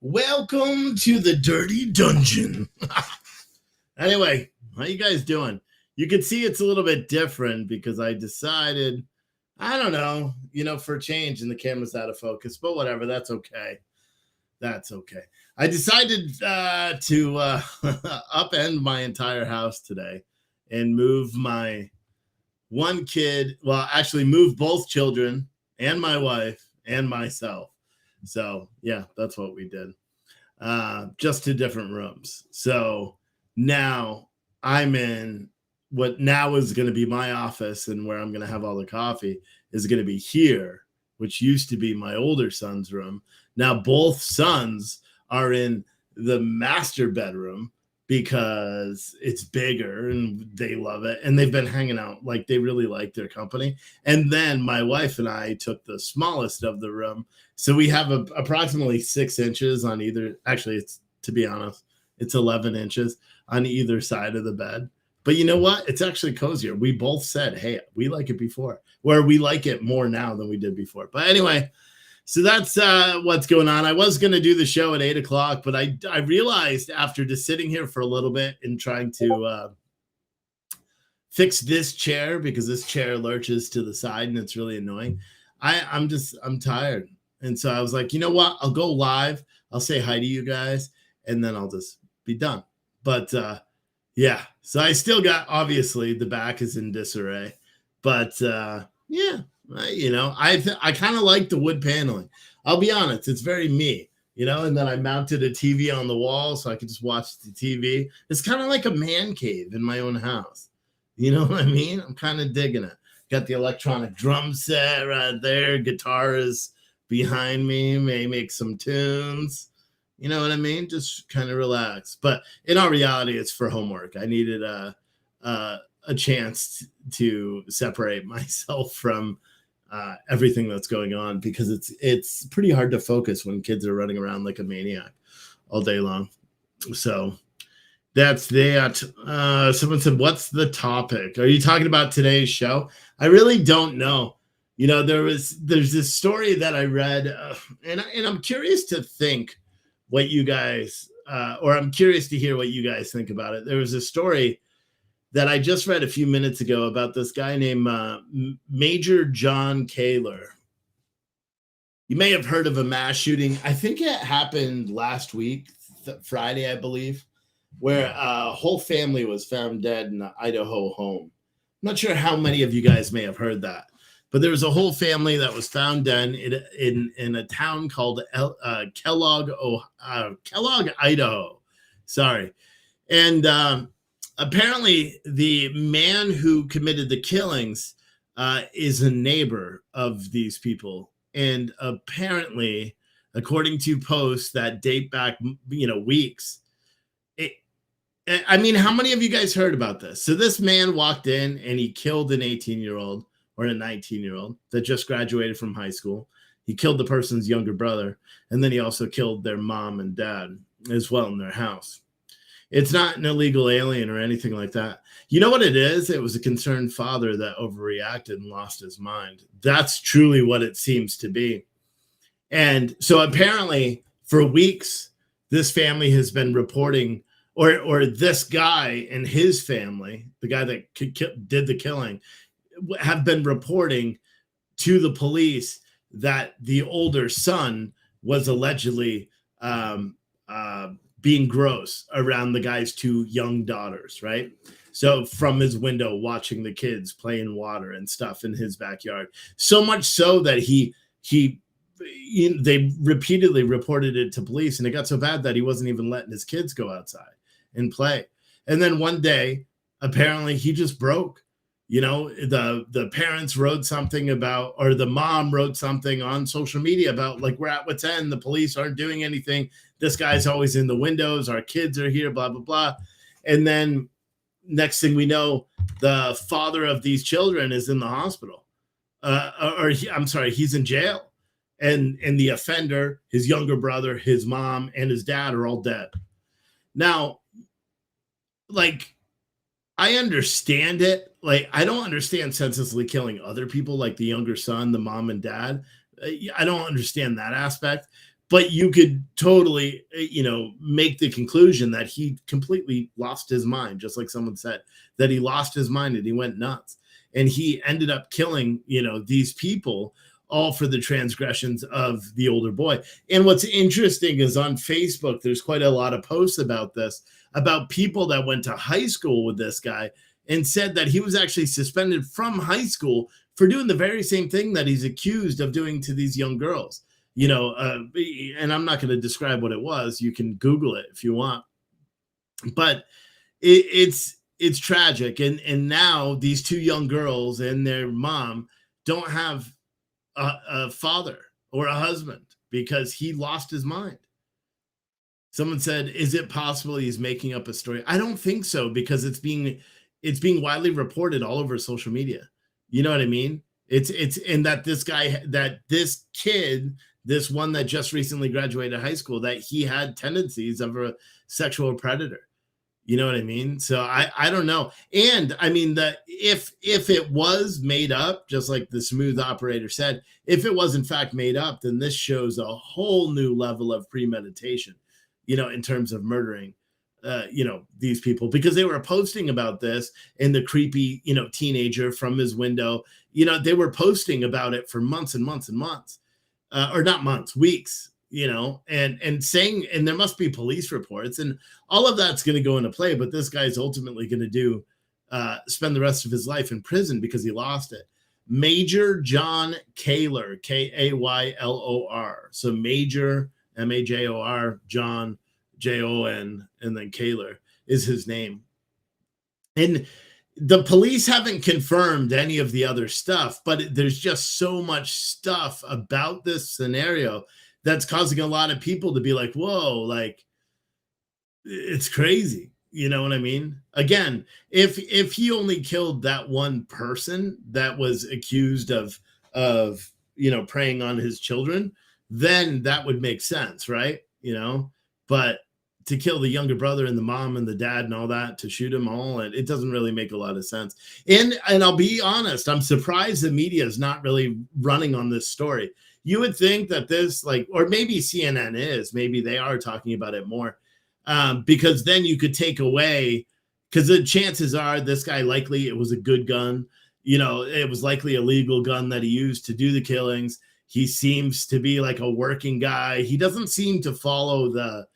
Welcome to the Dirty Dungeon. Anyway, how you guys doing? You can see it's a little bit different because I decided, I don't know, for a change, and the camera's out of focus, but whatever, that's okay. That's okay. I decided to upend my entire house today and move my one kid, well, actually move both children and my wife and myself. So, yeah, that's what we did. Just to different rooms. So now I'm in what now is going to be my office, and where I'm going to have all the coffee is going to be here, which used to be my older son's room. Now both sons are in the master bedroom because it's bigger and they love it, and they've been hanging out, like they really like their company. And then my wife and I took the smallest of the room, so we have approximately 6 inches on either. Actually, it's, to be honest, it's 11 inches on either side of the bed. But you know what? It's actually cozier. We both said, hey, we like it before, where we like it more now than we did before. But anyway, so that's what's going on. I was going to do the show at 8 o'clock, but I realized after just sitting here for a little bit and trying to fix this chair, because this chair lurches to the side and it's really annoying. I'm tired. And so I was like, you know what? I'll go live. I'll say hi to you guys, and then I'll just be done. But yeah, so I still got, obviously, the back is in disarray. But yeah, I kind of like the wood paneling. I'll be honest, it's very me, and then I mounted a TV on the wall so I could just watch the TV. It's kind of like a man cave in my own house. You know what I mean? I'm kind of digging it. Got the electronic drum set right there. Guitar is behind me, may make some tunes. You know what I mean? Just kind of relax. But in all reality, it's for homework. I needed a chance to separate myself from everything that's going on, because it's pretty hard to focus when kids are running around like a maniac all day long. So that's that. Someone said, what's the topic? Are you talking about today's show? I really don't know. There's this story that I read, and I'm curious to think what you guys, or I'm curious to hear what you guys think about it. There was a story that I just read a few minutes ago about this guy named Major John Kaler. You may have heard of a mass shooting. I think it happened last week, Friday, I believe, where a whole family was found dead in an Idaho home. I'm not sure how many of you guys may have heard that, but there was a whole family that was found dead in a town called Kellogg, Idaho. Sorry. And apparently the man who committed the killings is a neighbor of these people. And apparently, according to posts that date back, weeks, how many of you guys heard about this? So this man walked in and he killed an 18-year-old or a 19-year-old that just graduated from high school. He killed the person's younger brother, and then he also killed their mom and dad as well in their house. It's not an illegal alien or anything like that. You know what it is? It was a concerned father that overreacted and lost his mind. That's truly what it seems to be. And so apparently for weeks, this family has been reporting, or this guy and his family, the guy that did the killing, have been reporting to the police that the older son was allegedly being gross around the guy's 2 young daughters, right? So from his window, watching the kids play in water and stuff in his backyard. So much so that they repeatedly reported it to police, and it got so bad that he wasn't even letting his kids go outside and play. And then one day, apparently he just broke. The parents wrote something about, or the mom wrote something on social media about, like, we're at what's end. The police aren't doing anything. This guy's always in the windows. Our kids are here, blah, blah, blah. And then next thing we know, the father of these children is in the hospital. He's in jail. And the offender, his younger brother, his mom, and his dad are all dead. Now, like, I understand it. Like, I don't understand senselessly killing other people, like the younger son, the mom and dad. I don't understand that aspect. but you could totally, make the conclusion that he completely lost his mind, just like someone said, that he lost his mind and he went nuts. And he ended up killing, these people all for the transgressions of the older boy. And what's interesting is on Facebook, there's quite a lot of posts about this, about people that went to high school with this guy and said that he was actually suspended from high school for doing the very same thing that he's accused of doing to these young girls. And I'm not going to describe what it was. You can Google it if you want. But it's tragic. And now these two young girls and their mom don't have a father or a husband because he lost his mind. Someone said, is it possible he's making up a story? I don't think so, because it's being widely reported all over social media. You know what I mean? And that this kid, this one that just recently graduated high school, that he had tendencies of a sexual predator. You know what I mean? So I don't know. And I mean that if it was made up, just like the Smooth operator said, if it was in fact made up, then this shows a whole new level of premeditation, in terms of murdering these people, because they were posting about this, and the creepy, teenager from his window, they were posting about it for months and months and months, or not months, weeks, and saying, and there must be police reports, and all of that's going to go into play. But this guy's ultimately going to spend the rest of his life in prison because he lost it. Major John Kaylor, Kaylor. So Major, Major, John, Jon, and then Kaylor is his name. And the police haven't confirmed any of the other stuff, but there's just so much stuff about this scenario that's causing a lot of people to be like, whoa, like, it's crazy. You know what I mean? Again, if he only killed that one person that was accused of preying on his children, then that would make sense, right? But to kill the younger brother and the mom and the dad and all that, to shoot them all, it doesn't really make a lot of sense. And I'll be honest, I'm surprised the media is not really running on this story. You would think that this, or maybe CNN is, maybe they are talking about it more, because then you could take away, because the chances are this guy, likely it was a good gun, it was likely a legal gun that he used to do the killings. He seems to be like a working guy. He doesn't seem to follow the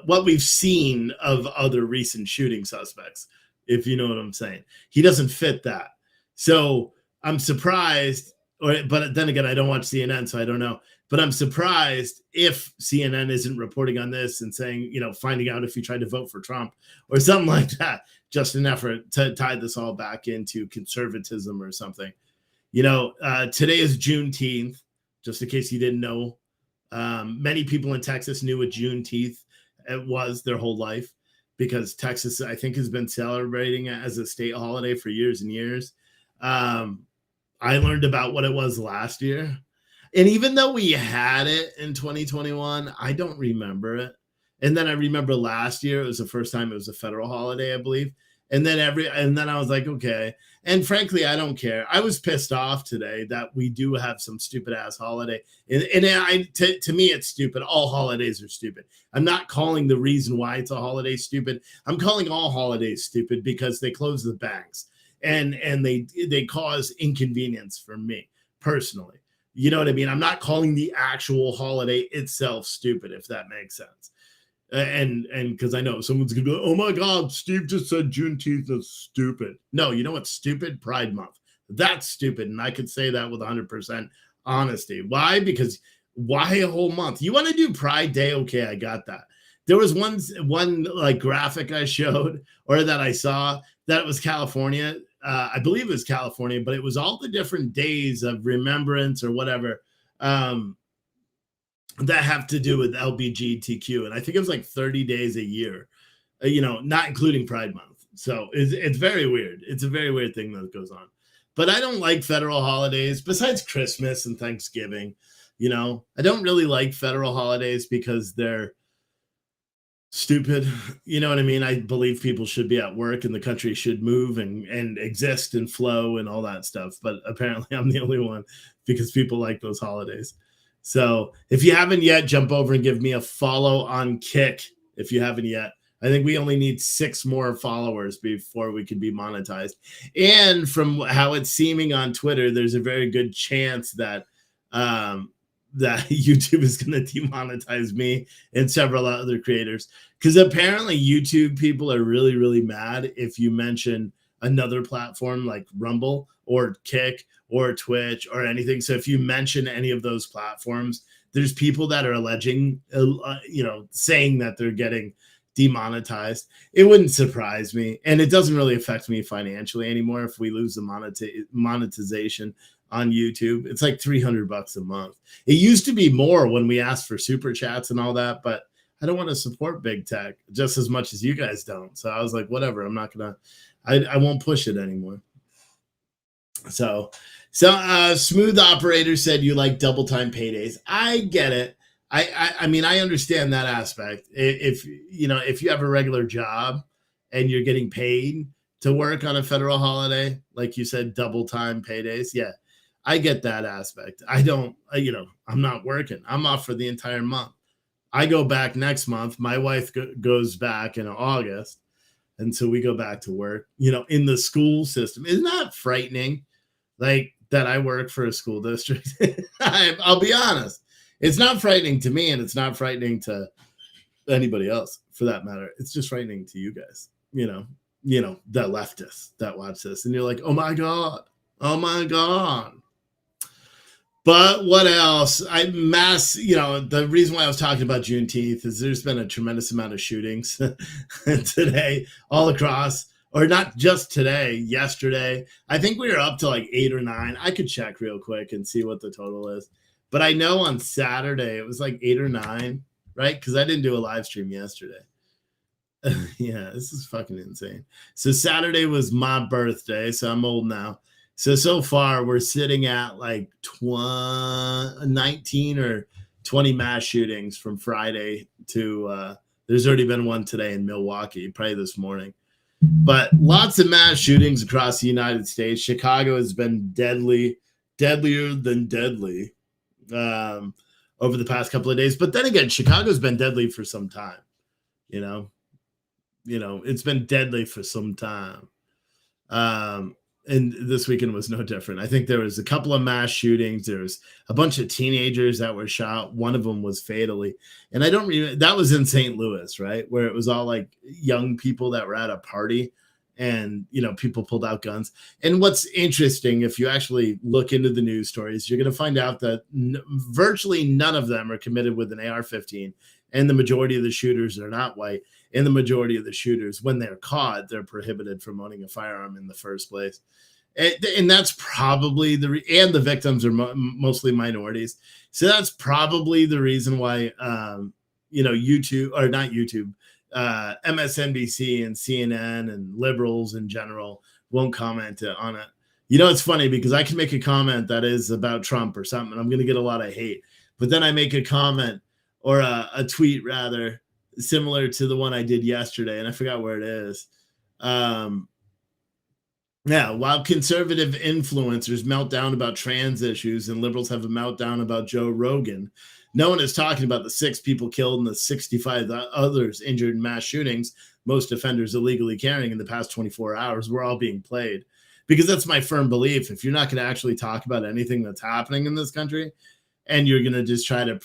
what we've seen of other recent shooting suspects, if you know what I'm saying. He doesn't fit that. So I'm surprised, but then again, I don't watch CNN, so I don't know. But I'm surprised if CNN isn't reporting on this and saying, finding out if he tried to vote for Trump or something like that, just an effort to tie this all back into conservatism or something. Today is Juneteenth, just in case you didn't know. Many people in Texas knew what Juneteenth was their whole life, because Texas, I think, has been celebrating it as a state holiday for years and years. I learned about what it was last year. And even though we had it in 2021, I don't remember it. And then I remember last year, it was the first time it was a federal holiday, I believe. And then I was like, okay. And frankly, I don't care. I was pissed off today that we do have some stupid ass holiday. And to me, it's stupid. All holidays are stupid. I'm not calling the reason why it's a holiday stupid. I'm calling all holidays stupid because they close the banks and they cause inconvenience for me personally. You know what I mean? I'm not calling the actual holiday itself stupid, if that makes sense. And because I know someone's gonna be like, oh my God, Steve just said Juneteenth is stupid. No, you know what's stupid? Pride Month. That's stupid. And I could say that with 100% honesty. Why? Because why a whole month? You want to do Pride Day? Okay, I got that. There was one like graphic I showed, or that I saw, that it was California. I believe it was California, but it was all the different days of remembrance or whatever that have to do with LGBTQ. And I think it was like 30 days a year, not including Pride Month. So it's very weird. It's a very weird thing that goes on. But I don't like federal holidays besides Christmas and Thanksgiving. I don't really like federal holidays because they're stupid. You know what I mean? I believe people should be at work and the country should move and exist and flow and all that stuff. But apparently I'm the only one because people like those holidays. So if you haven't yet, jump over and give me a follow on Kick. If you haven't yet, I think we only need 6 more followers before we can be monetized. And from how it's seeming on Twitter, there's a very good chance that that YouTube is going to demonetize me and several other creators, because apparently YouTube people are really, really mad if you mention another platform like Rumble or Kick or Twitch or anything. So if you mention any of those platforms, there's people that are alleging, saying that they're getting demonetized. It wouldn't surprise me, and it doesn't really affect me financially anymore if we lose the monetization on YouTube. It's like $300 a month. It used to be more when we asked for super chats and all that, but I don't want to support big tech just as much as you guys don't. So I was like, whatever, I won't push it anymore. So Smooth Operator said you like double time paydays. I get it. I mean, I understand that aspect. If you have a regular job and you're getting paid to work on a federal holiday, like you said, double time paydays. Yeah, I get that aspect. I don't, I'm not working. I'm off for the entire month. I go back next month. My wife goes back in August. And so we go back to work, in the school system. Isn't that frightening? Like that I work for a school district. I'll be honest. It's not frightening to me, and it's not frightening to anybody else for that matter. It's just frightening to you guys, the leftists that watch this. And you're like, oh my God. But what else? The reason why I was talking about Juneteenth is there's been a tremendous amount of shootings today all across, or not just today, yesterday. I think we were up to like 8 or 9. I could check real quick and see what the total is. But I know on Saturday it was like 8 or 9, right? Because I didn't do a live stream yesterday. Yeah, this is fucking insane. So Saturday was my birthday, so I'm old now. So far we're sitting at like 19 or 20 mass shootings from Friday to there's already been one today in Milwaukee, probably this morning. But lots of mass shootings across the United States. Chicago has been deadlier than deadly over the past couple of days. But then again, Chicago's been deadly for some time. It's been deadly for some time. And this weekend was no different. I think there was a couple of mass shootings. There was a bunch of teenagers that were shot. One of them was fatally. And that was in St. Louis, right? Where it was all like young people that were at a party and, people pulled out guns. And what's interesting, if you actually look into the news stories, you're going to find out that virtually none of them are committed with an AR-15. And the majority of the shooters are not white. And the majority of the shooters, when they're caught, they're prohibited from owning a firearm in the first place. And that's probably and the victims are mostly minorities. So that's probably the reason why, YouTube, or not YouTube, MSNBC and CNN and liberals in general won't comment on it. It's funny because I can make a comment that is about Trump or something, and I'm going to get a lot of hate. But then I make a comment or a tweet rather, similar to the one I did yesterday, and I forgot where it is. While conservative influencers melt down about trans issues and liberals have a meltdown about Joe Rogan, no one is talking about the 6 people killed and the 65 others injured in mass shootings, most offenders illegally carrying in the past 24 hours. We're all being played, because that's my firm belief. If you're not going to actually talk about anything that's happening in this country and you're going to just try to,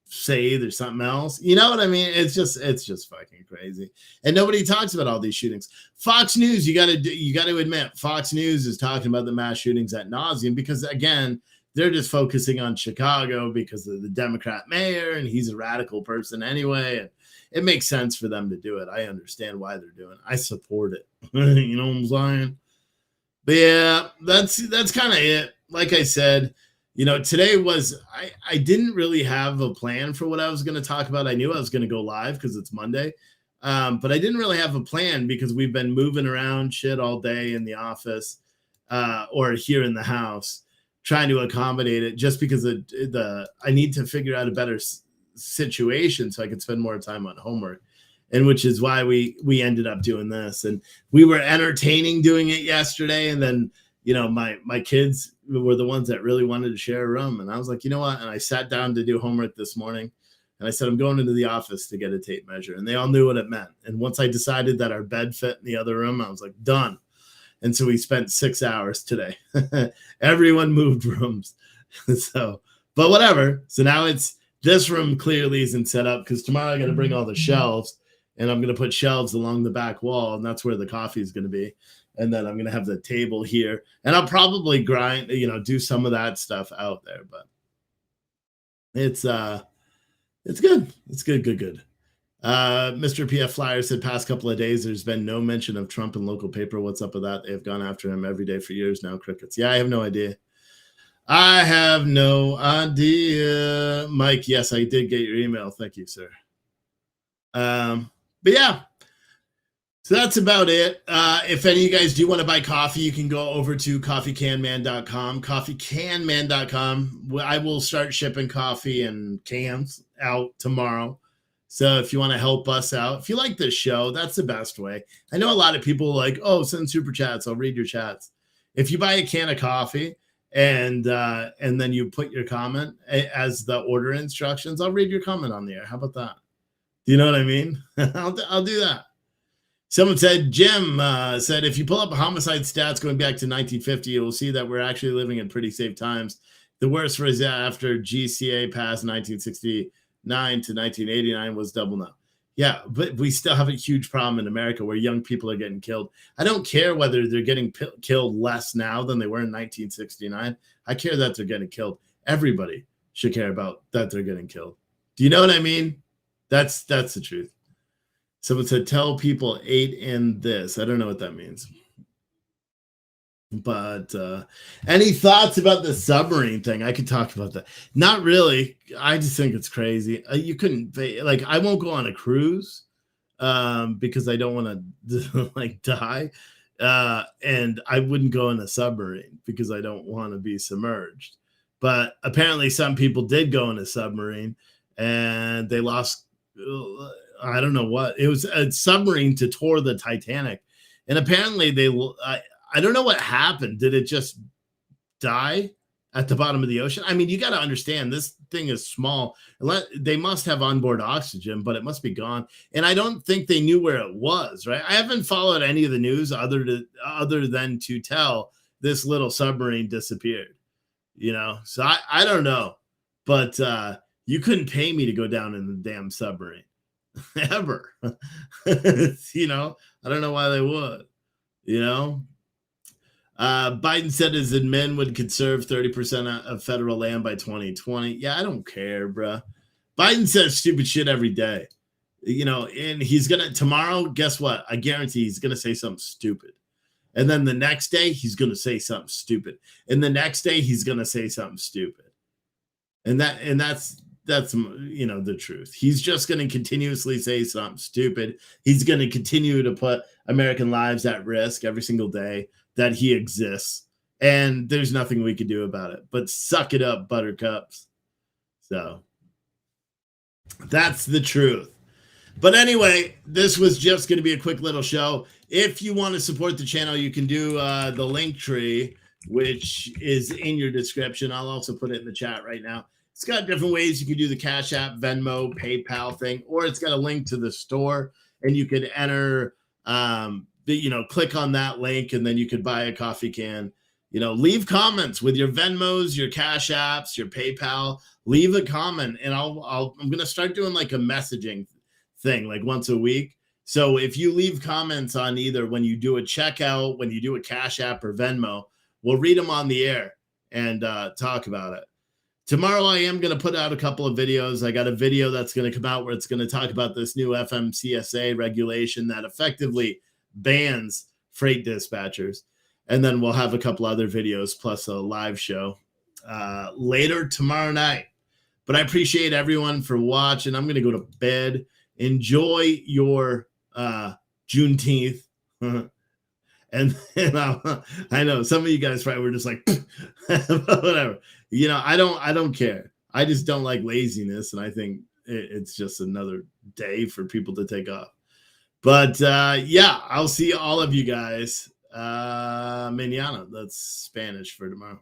say there's something else, you know what I mean? It's just fucking crazy. And nobody talks about all these shootings. Fox News, you got to admit, Fox News is talking about the mass shootings ad nauseum, because again, they're just focusing on Chicago because of the Democrat mayor, and he's a radical person anyway, and it makes sense for them to do it. I understand why they're doing it. I support it. You know what I'm saying? But yeah, that's kind of it. Like I said, today was, I didn't really have a plan for what I was going to talk about. I knew I was going to go live because it's Monday, but I didn't really have a plan because we've been moving around shit all day in the office or here in the house, trying to accommodate it, just because I need to figure out a better situation so I can spend more time on homework. And which is why we ended up doing this. And we were entertaining doing it yesterday. And then, my kids were the ones that really wanted to share a room. And I was like, you know what? And I sat down to do homework this morning. And I said, I'm going into the office to get a tape measure. And they all knew what it meant. And once I decided that our bed fit in the other room, I was like, done. And so we spent 6 hours today. Everyone moved rooms. So, but whatever. So now it's this room clearly isn't set up because tomorrow I got to bring all the shelves and I'm going to put shelves along the back wall. And that's where the coffee is going to be. And then I'm going to have the table here. And I'll probably grind, do some of that stuff out there. But it's good. It's good. Mr. PF Flyer said past couple of days, there's been no mention of Trump in local paper. What's up with that? They've gone after him every day for years now. Crickets. Yeah, I have no idea. Mike, yes, I did get your email. Thank you, sir. But yeah, so that's about it. If any of you guys do want to buy coffee, you can go over to coffeecanman.com, coffeecanman.com. I will start shipping coffee and cans out tomorrow. So if you want to help us out, if you like this show, that's the best way. I know a lot of people are like, oh, send super chats. I'll read your chats. If you buy a can of coffee and then you put your comment as the order instructions, I'll read your comment on the air. How about that? Do you know what I mean? I'll do that. Someone said, Jim said, if you pull up homicide stats going back to 1950, you will see that we're actually living in pretty safe times. The worst was after GCA passed 1969 to 1989 was double no. Yeah, but we still have a huge problem in America where young people are getting killed. I don't care whether they're getting killed less now than they were in 1969. I care that they're getting killed. Everybody should care about that they're getting killed. Do you know what I mean? That's the truth. Someone said, tell people 8 in this. I don't know what that means. But any thoughts about the submarine thing? I could talk about that. Not really. I just think it's crazy. You couldn't, I won't go on a cruise because I don't want to die. And I wouldn't go in a submarine because I don't want to be submerged. But apparently some people did go in a submarine and they lost, I don't know what. It was a submarine to tour the Titanic. And apparently I don't know what happened. Did it just die at the bottom of the ocean? I mean, you got to understand this thing is small. They must have onboard oxygen, but it must be gone. And I don't think they knew where it was, right? I haven't followed any of the news other than to tell this little submarine disappeared, So I don't know, but you couldn't pay me to go down in the damn submarine ever. I don't know why they would, Biden said his admin would conserve 30% of federal land by 2020. Yeah, I don't care, bro. Biden says stupid shit every day, and he's going to tomorrow. Guess what? I guarantee he's going to say something stupid. And then the next day he's going to say something stupid. And the next day he's going to say something stupid. And that's the truth. He's just going to continuously say something stupid. He's going to continue to put American lives at risk every single day that he exists, and there's nothing we could do about it but suck it up, buttercups. So that's the truth. But anyway, this was just going to be a quick little show. If you want to support the channel, you can do the link tree, which is in your description. I'll also put it in the chat right now. It's got different ways you can do the Cash App, Venmo, PayPal thing, or it's got a link to the store, and you could enter click on that link and then you could buy a coffee can. Leave comments with your Venmos, your Cash Apps, your PayPal. Leave a comment and I'm going to start doing like a messaging thing like once a week. So if you leave comments on either when you do a checkout, when you do a Cash App or Venmo, we'll read them on the air and talk about it. Tomorrow I am going to put out a couple of videos. I got a video that's going to come out where it's going to talk about this new FMCSA regulation that effectively bans freight dispatchers. And then we'll have a couple other videos plus a live show later tomorrow night. But I appreciate everyone for watching. I'm going to go to bed. Enjoy your Juneteenth. And I know some of you guys probably were just like, whatever. I don't care. I just don't like laziness. And I think it's just another day for people to take off. But yeah, I'll see all of you guys mañana. That's Spanish for tomorrow.